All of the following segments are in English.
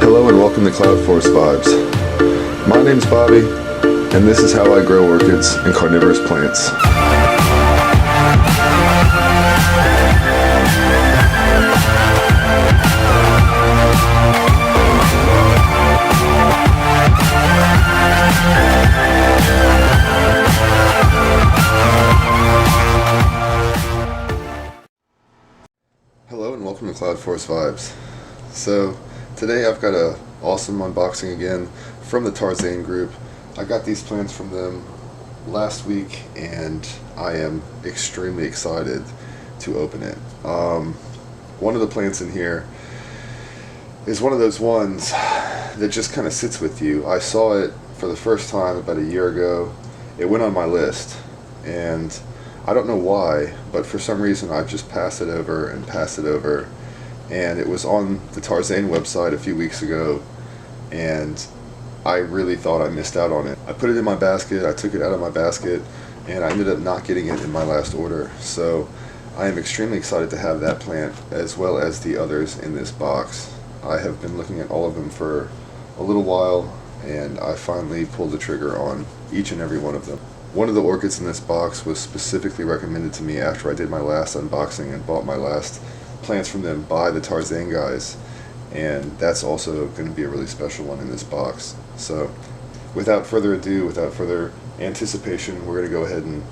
Hello and welcome to Cloudforest Vibes. My name's Bobby, and this is how I grow orchids and carnivorous plants. Hello and welcome to Cloudforest Vibes. So today I've got an awesome unboxing again from the Tarzane Group. I got these plants from them last week and I am extremely excited to open it. One of the plants in here is one of those ones that just kind of sits with you. I saw it for the first time about a year ago. It went on my list and I don't know why, but for some reason I've just passed it over and passed it over. And it was on the Tarzane website a few weeks ago, and I really thought I missed out on it. I put it in my basket, I took it out of my basket, and I ended up not getting it in my last order. So I am extremely excited to have that plant as well as the others in this box. I have been looking at all of them for a little while, and I finally pulled the trigger on each and every one of them. One of the orchids in this box was specifically recommended to me after I did my last unboxing and bought my last plants from them by the Tarzane guys, and that's also going to be a really special one in this box. So without further ado, without further anticipation, we're going to go ahead and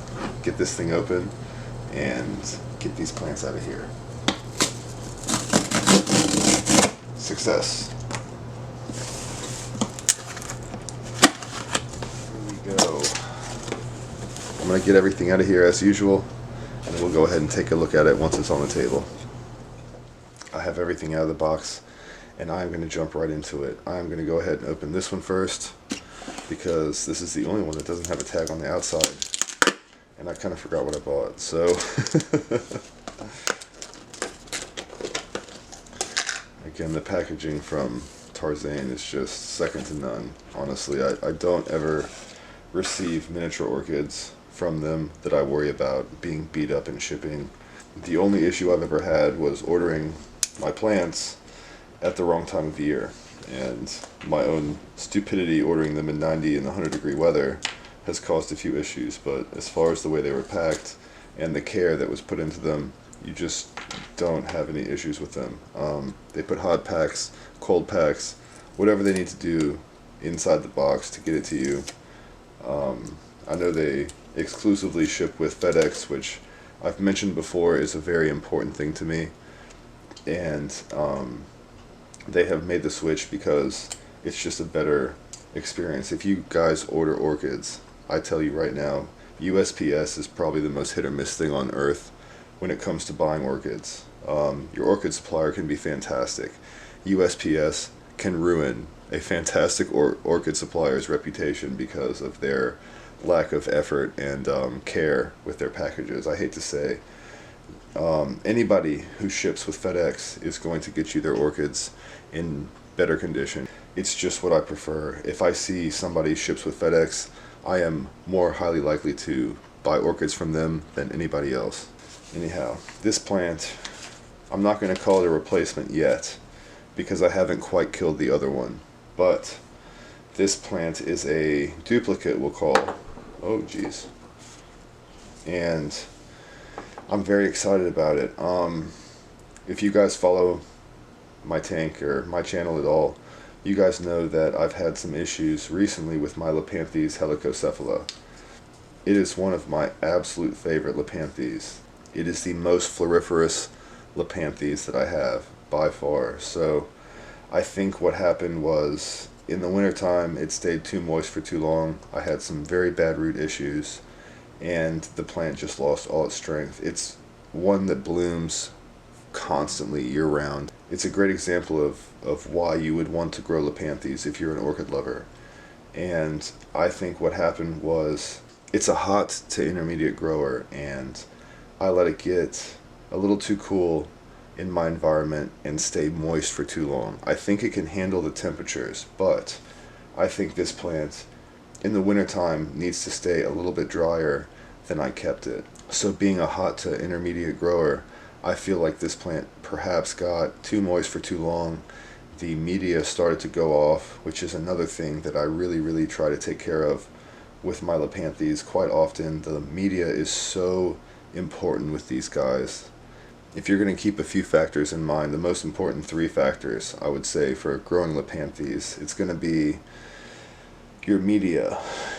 get this thing open and get these plants out of here. Success. Here we go. I'm going to get everything out of here as usual, and we'll go ahead and take a look at it once it's on the table. I have everything out of the box and I'm going to jump right into it. I'm going to go ahead and open this one first because this is the only one that doesn't have a tag on the outside, and I kind of forgot what I bought. So again, the packaging from Tarzane is just second to none. Honestly, I don't ever receive miniature orchids from them that I worry about being beat up in shipping. The only issue I've ever had was ordering my plants at the wrong time of year, and my own stupidity ordering them in 90 and 100 degree weather has caused a few issues. But as far as the way they were packed and the care that was put into them, you just don't have any issues with them. They put hot packs, cold packs, whatever they need to do inside the box to get it to you. I know they exclusively ship with FedEx, which I've mentioned before is a very important thing to me, and they have made the switch because it's just a better experience. If you guys order orchids, I tell you right now, USPS is probably the most hit or miss thing on earth when it comes to buying orchids. Your orchid supplier can be fantastic. USPS can ruin a fantastic orchid supplier's reputation because of their lack of effort and care with their packages. I hate to say, anybody who ships with FedEx is going to get you their orchids in better condition. It's just what I prefer. If I see somebody ships with FedEx, I am more highly likely to buy orchids from them than anybody else. Anyhow, this plant, I'm not going to call it a replacement yet because I haven't quite killed the other one, but this plant is a duplicate, we'll call. Oh geez. And I'm very excited about it. If you guys follow my tank or my channel at all, you guys know that I've had some issues recently with my Lepanthes helicocephala. It is one of my absolute favorite Lepanthes. It is the most floriferous Lepanthes that I have by far. So I think what happened was in the wintertime it stayed too moist for too long. I had some very bad root issues and the plant just lost all its strength. It's one that blooms constantly year-round. It's a great example of why you would want to grow Lepanthes if you're an orchid lover. And I think what happened was it's a hot to intermediate grower, and I let it get a little too cool in my environment and stay moist for too long. I think it can handle the temperatures, but I think this plant in the wintertime needs to stay a little bit drier than I kept it. So being a hot to intermediate grower, I feel like this plant perhaps got too moist for too long the media started to go off, which is another thing that I really try to take care of with my Lepanthes. Quite often the media is so important with these guys. If you're going to keep a few factors in mind, the most important 3 factors I would say for growing Lepanthes, it's going to be your media.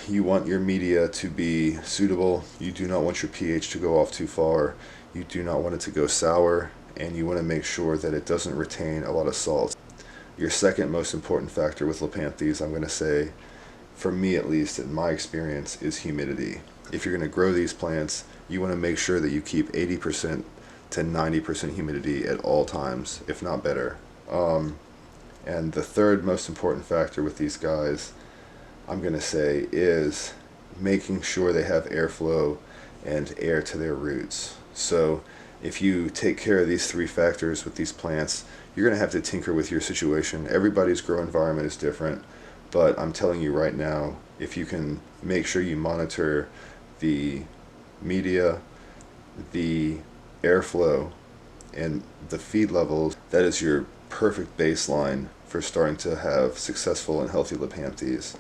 You want your media to be suitable. You do not want your pH to go off too far. You do not want it to go sour, and you want to make sure that it doesn't retain a lot of salt. Your second most important factor with Lepanthes, I'm going to say, for me at least, in my experience, is humidity. If you're going to grow these plants, you want to make sure that you keep 80% to 90% humidity at all times, if not better. And the third most important factor with these guys, I'm going to say, is making sure they have airflow and air to their roots. So if you take care of these 3 factors with these plants, you're going to have to tinker with your situation. Everybody's grow environment is different, but I'm telling you right now, if you can make sure you monitor the media, the airflow, and the feed levels, that is your perfect baseline for starting to have successful and healthy Lepanthes.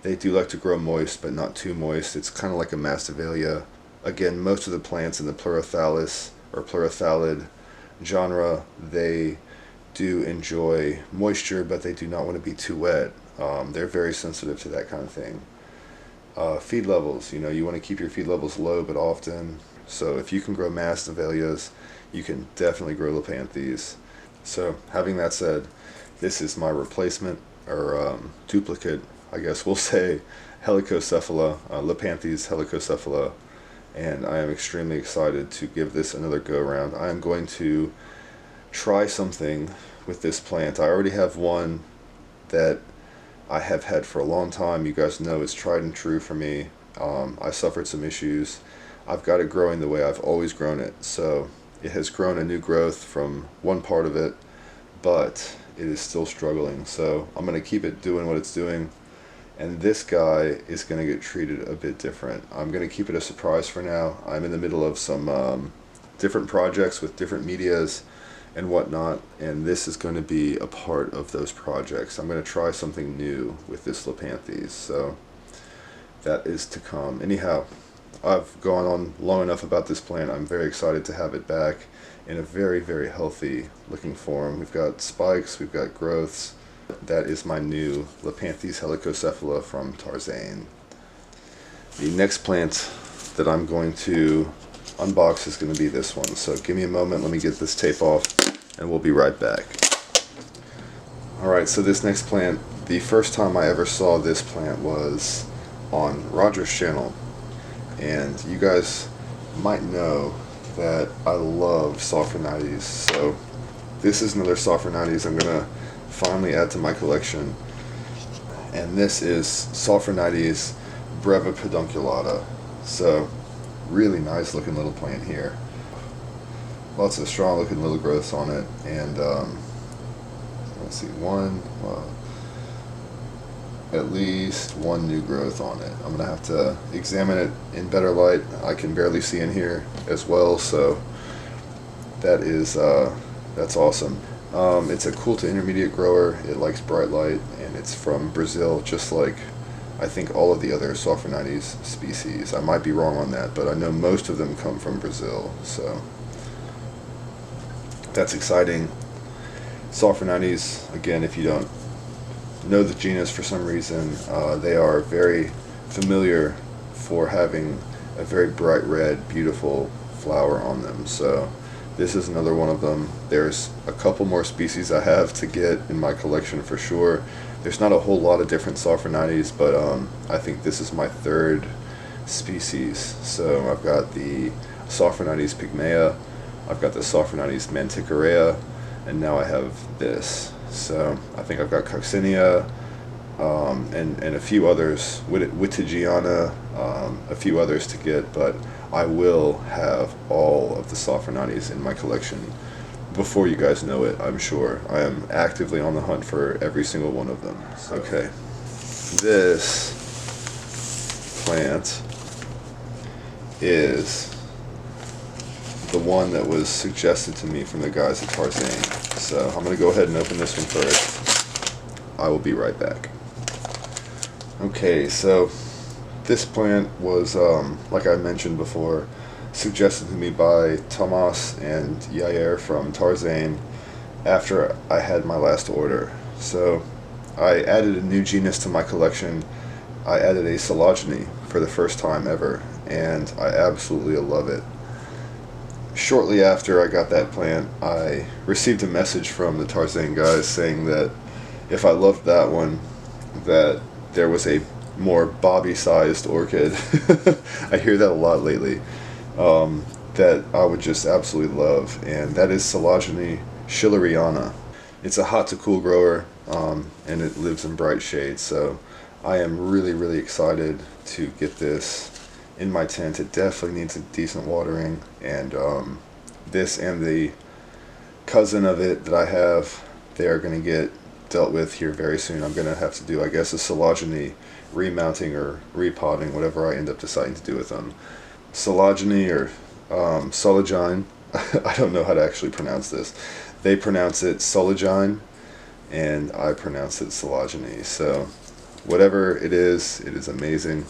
They do like to grow moist, but not too moist. It's kind of like a Masdevallia. Again, most of the plants in the Pleurothallus or Pleurothalid genre, they do enjoy moisture, but they do not want to be too wet. They're very sensitive to that kind of thing. Feed levels, you want to keep your feed levels low but often. So if you can grow Masdevallias, you can definitely grow Lepanthes. So having that said, this is my replacement or duplicate, I guess we'll say, Helicocephala, Lepanthes helicocephala, and I am extremely excited to give this another go around. I am going to try something with this plant. I already have one that I have had for a long time. You guys know it's tried and true for me. I suffered some issues. I've got it growing the way I've always grown it, so it has grown a new growth from one part of it, but it is still struggling. So I'm going to keep it doing what it's doing, and this guy is going to get treated a bit different. I'm going to keep it a surprise for now. I'm in the middle of some different projects with different medias and whatnot, and this is going to be a part of those projects. I'm going to try something new with this Lepanthes, so that is to come. Anyhow, I've gone on long enough about this plant. I'm very excited to have it back in a very healthy looking form. We've got spikes, we've got growths. That is my new Lepanthes helicocephala from Tarzane. The next plant that I'm going to unbox is going to be this one. So give me a moment, let me get this tape off, and we'll be right back. Alright, so this next plant, the first time I ever saw this plant was on Roger's channel. And you guys might know that I love Sophronites, so this is another Sophronites I'm going to finally add to my collection. And this is Sophronites breva pedunculata. So really nice looking little plant here. Lots of strong looking little growths on it, and let's see, at least one new growth on it. I'm gonna have to examine it in better light. I can barely see in here as well, so that is that's awesome. It's a cool to intermediate grower. It likes bright light, and it's from Brazil, just like I think all of the other Sophronites species. I might be wrong on that, but I know most of them come from Brazil, so that's exciting. Sophronites, again, if you don't know the genus for some reason, they are very familiar for having a very bright red, beautiful flower on them. So this is another one of them. There's a couple more species I have to get in my collection for sure. There's not a whole lot of different Sophronites, but I think this is my third species. So I've got the Sophronites pygmaea, I've got the Sophronites manticorea, and now I have this. So I think I've got Coccinia, and a few others, Wittigiana, a few others to get, but I will have all of the Sophronites in my collection before you guys know it, I'm sure. I am actively on the hunt for every single one of them. So, okay, this plant is the one that was suggested to me from the guys at Tarzane. So I'm going to go ahead and open this one first. I will be right back. Okay, so this plant was, like I mentioned before, suggested to me by Tomas and Yair from Tarzane after I had my last order. So I added a new genus to my collection. I added a Sologeny for the first time ever, and I absolutely love it. Shortly after I got that plant, I received a message from the Tarzane guys saying that if I loved that one, that there was a more Bobby-sized orchid. I hear that a lot lately. That I would just absolutely love, and that is Sologeny schilleriana. It's a hot to cool grower, and it lives in bright shade, so I am really excited to get this in my tent. It definitely needs a decent watering, and this and the cousin of it that I have, they are going to get dealt with here very soon. I'm going to have to do, I guess, a Sologeny remounting or repotting, whatever I end up deciding to do with them. Sologeny or Sologine, I don't know how to actually pronounce this. They pronounce it Sologine, and I pronounce it Sologeny. So whatever it is amazing,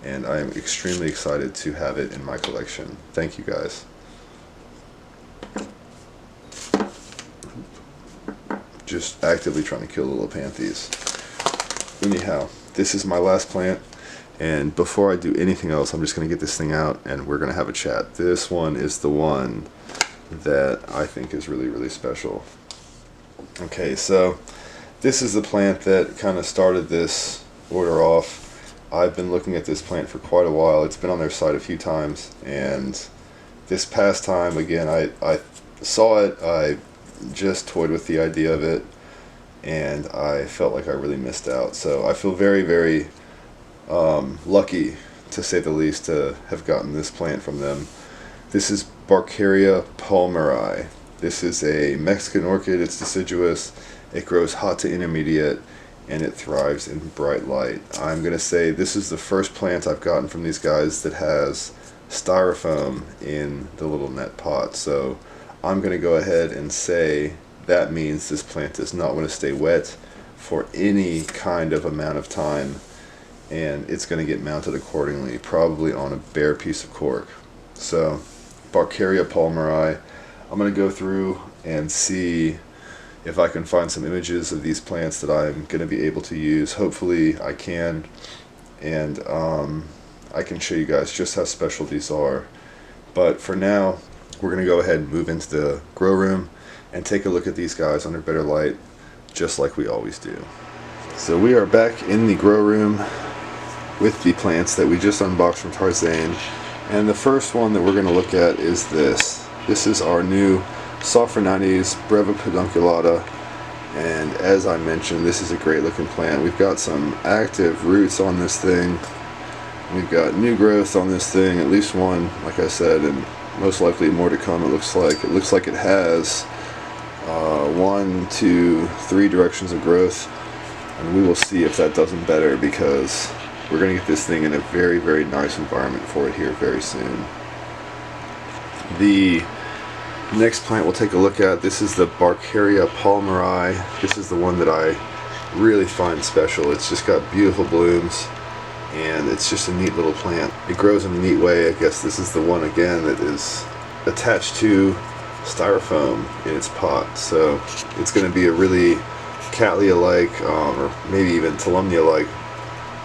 and I am extremely excited to have it in my collection. Thank you guys. Just actively trying to kill the Lepanthes. Anyhow, this is my last plant, and before I do anything else, I'm just going to get this thing out and we're going to have a chat. This one is the one that I think is really special. Okay, so this is the plant that kind of started this order off. I've been looking at this plant for quite a while. It's been on their site a few times, and this past time, again, I saw it, I just toyed with the idea of it, and I felt like I really missed out. So I feel very lucky, to say the least, to have gotten this plant from them. This is Barkeria palmeri. This is a Mexican orchid. It's deciduous. It grows hot to intermediate, and it thrives in bright light. I'm going to say this is the first plant I've gotten from these guys that has styrofoam in the little net pot. So I'm going to go ahead and say that means this plant does not want to stay wet for any kind of amount of time, and it's going to get mounted accordingly, probably on a bare piece of cork. So Barkeria palmeri, I'm going to go through and see if I can find some images of these plants that I'm going to be able to use. Hopefully I can, and I can show you guys just how special these are. But for now, we're going to go ahead and move into the grow room and take a look at these guys under better light, just like we always do. So we are back in the grow room with the plants that we just unboxed from Tarzane, and the first one that we're going to look at is this. This is our new Sophronites breva pedunculata, and as I mentioned, this is a great looking plant. We've got some active roots on this thing. We've got new growth on this thing, at least one, like I said, and most likely more to come. It looks like it has 1, 2, 3 directions of growth, and we will see if that does them better, because we're going to get this thing in a very nice environment for it here very soon. The next plant we'll take a look at, this is the Barkeria palmeri. This is the one that I really find special. It's just got beautiful blooms, and it's just a neat little plant. It grows in a neat way. I guess this is the one again that is attached to styrofoam in its pot, so it's going to be a really Cattleya-like, or maybe even Tolumnia-like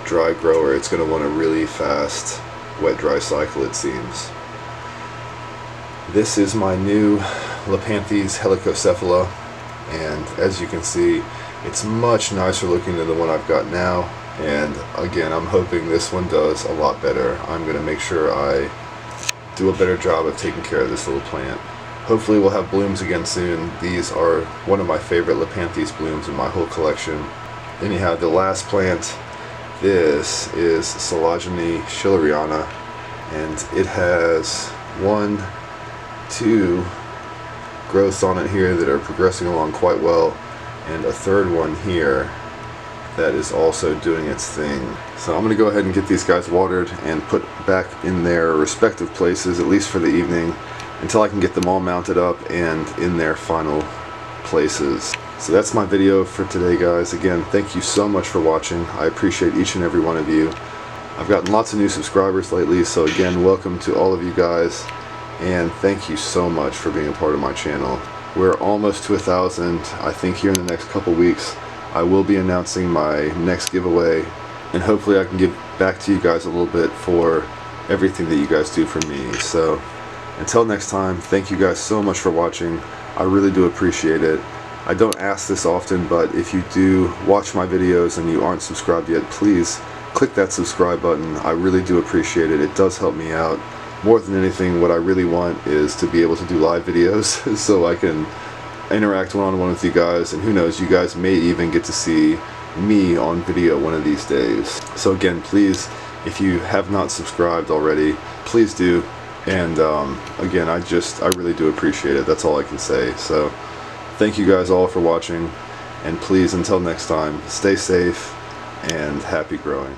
dry grower. It's going to want a really fast wet-dry cycle, it seems. This is my new Lepanthes helicocephala, and as you can see, it's much nicer looking than the one I've got now, and again, I'm hoping this one does a lot better. I'm going to make sure I do a better job of taking care of this little plant. Hopefully we'll have blooms again soon. These are one of my favorite Lepanthes blooms in my whole collection. Anyhow, the last plant, this is Sologeny schilleriana, and it has 1, 2 growths on it here that are progressing along quite well, and a third one here that is also doing its thing. So I'm going to go ahead and get these guys watered and put back in their respective places, at least for the evening, until I can get them all mounted up and in their final places. So that's my video for today, guys. Again, thank you so much for watching. I appreciate each and every one of you. I've gotten lots of new subscribers lately, so again, welcome to all of you guys, and thank you so much for being a part of my channel. We're almost to 1,000. I think here in the next couple weeks I will be announcing my next giveaway, and hopefully I can give back to you guys a little bit for everything that you guys do for me. So until next time, thank you guys so much for watching. I really do appreciate it. I don't ask this often, but if you do watch my videos and you aren't subscribed yet, please click that subscribe button. I really do appreciate it. It does help me out. More than anything, what I really want is to be able to do live videos so I can interact one-on-one with you guys, and who knows, you guys may even get to see me on video one of these days. So again, please, if you have not subscribed already, please do. And again, I really do appreciate it. That's all I can say. So thank you guys all for watching, and please, until next time, stay safe and happy growing.